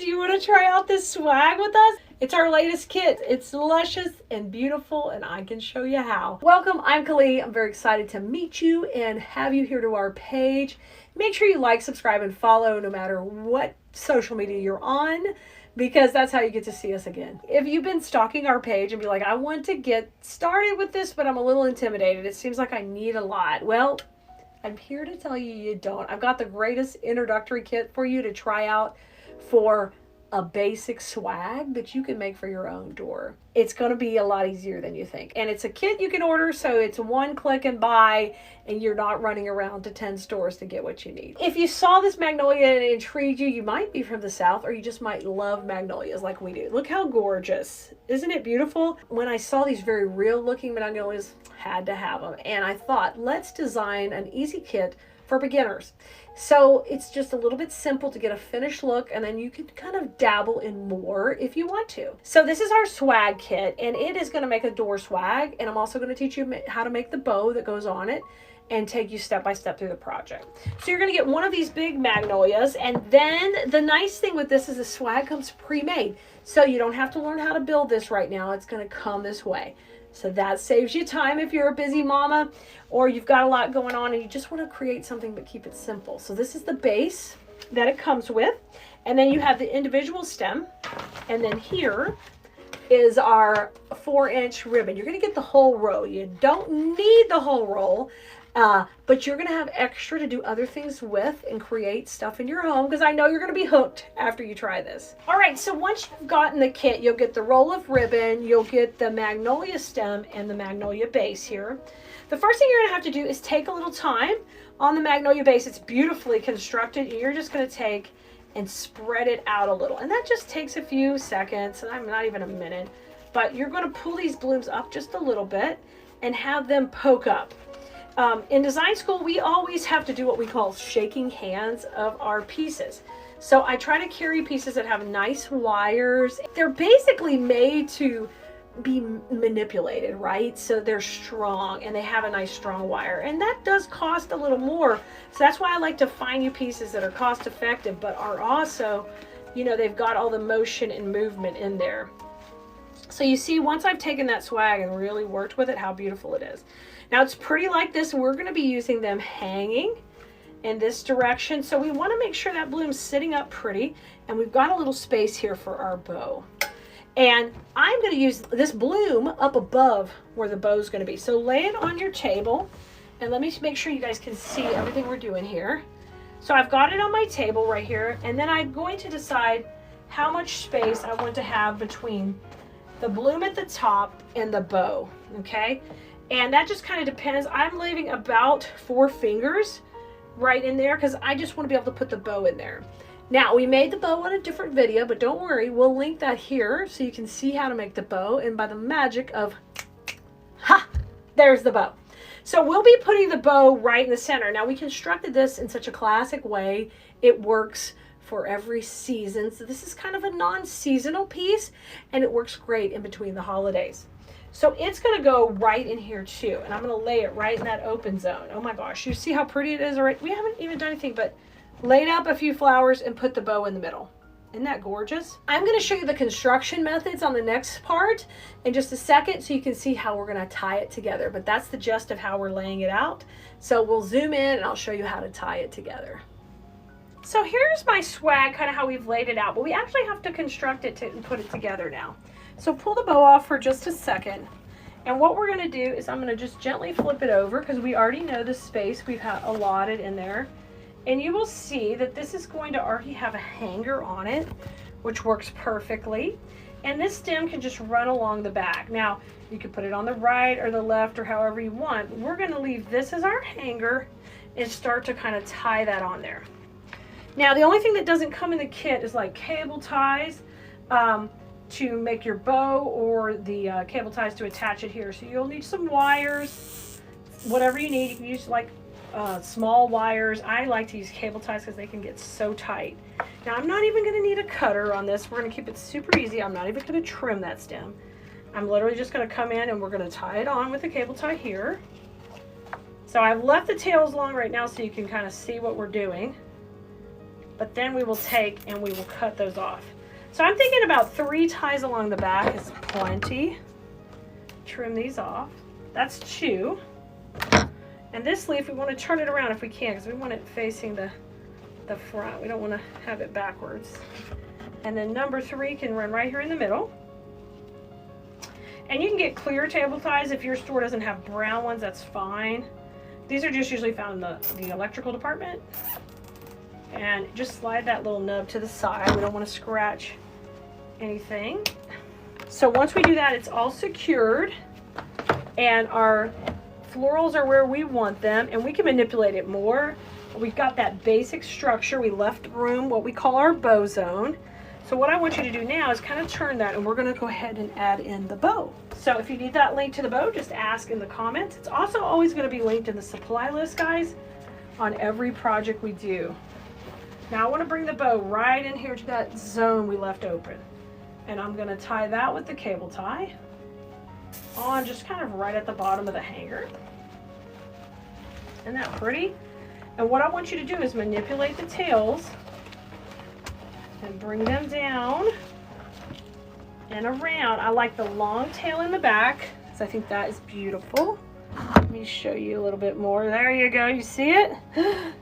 Do you want to try out this swag with us? It's our latest kit. It's luscious and beautiful, and I can show you how. Welcome, I'm Kali. I'm very excited to meet you and have you here to our page. Make sure you like, subscribe, and follow no matter what social media you're on, because that's how you get to see us again. If you've been stalking our page and be like, I want to get started with this, but I'm a little intimidated. It seems like I need a lot. Well, I'm here to tell you you don't. I've got the greatest introductory kit for you to try out for a basic swag that you can make for your own door. It's going to be a lot easier than you think. And it's a kit you can order, so it's one click and buy, and you're not running around to 10 stores to get what you need. If you saw this magnolia and it intrigued you, you might be from the South, or you just might love magnolias like we do. Look how gorgeous. Isn't it beautiful? When I saw these very real looking magnolias, had to have them. And I thought, let's design an easy kit for beginners. So it's just a little bit simple to get a finished look, and then you can kind of dabble in more if you want to. So this is our swag kit, and it is going to make a door swag, and I'm also going to teach you how to make the bow that goes on it and take you step by step through the project. So you're going to get one of these big magnolias, and then the nice thing with this is the swag comes pre-made, so you don't have to learn how to build this right now. It's going to come this way. So that saves you time if you're a busy mama or you've got a lot going on and you just want to create something but keep it simple. So this is the base that it comes with. And then you have the individual stem. And then here is our 4-inch ribbon. You're going to get the whole row. You don't need the whole roll, but you're going to have extra to do other things with and create stuff in your home, because I know you're going to be hooked after you try this. All right, so once you've gotten the kit, you'll get the roll of ribbon, you'll get the magnolia stem and the magnolia base here. The first thing you're going to have to do is take a little time on the magnolia base. It's beautifully constructed, and you're just going to take and spread it out a little. And that just takes a few seconds, and not even a minute. But you're going to pull these blooms up just a little bit and have them poke up. In design school, we always have to do what we call shaking hands of our pieces. So I try to carry pieces that have nice wires. They're basically made to be manipulated, right? So they're strong and they have a nice strong wire, and that does cost a little more. So that's why I like to find you pieces that are cost effective but are also, you know, they've got all the motion and movement in there. So you see, once I've taken that swag and really worked with it, how beautiful it is. Now it's pretty like this. We're going to be using them hanging in this direction. So we want to make sure that bloom's sitting up pretty, and we've got a little space here for our bow. And I'm going to use this bloom up above where the bow's going to be. So lay it on your table, and let me make sure you guys can see everything we're doing here. So I've got it on my table right here, and then I'm going to decide how much space I want to have between the bloom at the top and the bow, okay? And that just kind of depends. I'm leaving about 4 fingers right in there because I just want to be able to put the bow in there. Now, we made the bow on a different video, but don't worry, we'll link that here so you can see how to make the bow. And by the magic of, there's the bow. So we'll be putting the bow right in the center. Now, we constructed this in such a classic way. It works for every season. So this is kind of a non-seasonal piece, and it works great in between the holidays. So it's going to go right in here too, and I'm going to lay it right in that open zone. Oh my gosh, you see how pretty it is already? We haven't even done anything but laid up a few flowers and put the bow in the middle. Isn't that gorgeous? I'm going to show you the construction methods on the next part in just a second so you can see how we're going to tie it together. But that's the gist of how we're laying it out. So we'll zoom in and I'll show you how to tie it together. So here's my swag, kind of how we've laid it out, but we actually have to construct it and put it together now. So pull the bow off for just a second. And what we're going to do is I'm going to just gently flip it over because we already know the space we've allotted in there. And you will see that this is going to already have a hanger on it, which works perfectly. And this stem can just run along the back. Now, you can put it on the right or the left or however you want. We're going to leave this as our hanger and start to kind of tie that on there. Now, the only thing that doesn't come in the kit is like cable ties to make your bow, or the cable ties to attach it here. So you'll need some wires, whatever you need. You can use like small wires. I like to use cable ties because they can get so tight. Now, I'm not even going to need a cutter on this. We're going to keep it super easy. I'm not even going to trim that stem. I'm literally just going to come in and we're going to tie it on with the cable tie here. So I've left the tails long right now so you can kind of see what we're doing. but then we will take and we will cut those off. So I'm thinking about 3 ties along the back is plenty. Trim these off. That's 2. And this leaf, we want to turn it around if we can, because we want it facing the front. We don't want to have it backwards. And then number 3 can run right here in the middle. And you can get clear table ties. If your store doesn't have brown ones, that's fine. These are just usually found in the electrical department. And just slide that little nub to the side. We don't want to scratch anything. So once we do that, it's all secured. And our florals are where we want them. And we can manipulate it more. We've got that basic structure. We left room, what we call our bow zone. So what I want you to do now is kind of turn that, and we're going to go ahead and add in the bow. So if you need that link to the bow, just ask in the comments. It's also always going to be linked in the supply list, guys, on every project we do. Now I want to bring the bow right in here to that zone we left open. And I'm going to tie that with the cable tie on just kind of right at the bottom of the hanger. Isn't that pretty? And what I want you to do is manipulate the tails and bring them down and around. I like the long tail in the back, because I think that is beautiful. Let me show you a little bit more. There you go. You see it?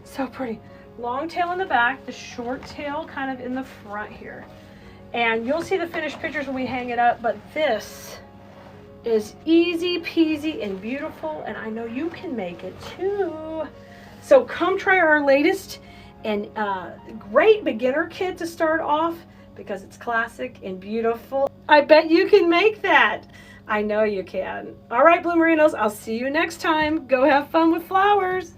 So pretty. Long tail in the back, the short tail kind of in the front here. And you'll see the finished pictures when we hang it up, but this is easy peasy and beautiful, and I know you can make it too. So come try our latest and great beginner kit to start off, because it's classic and beautiful. I bet you can make that. I know you can. All right, Bloomerinos, I'll see you next time. Go have fun with flowers.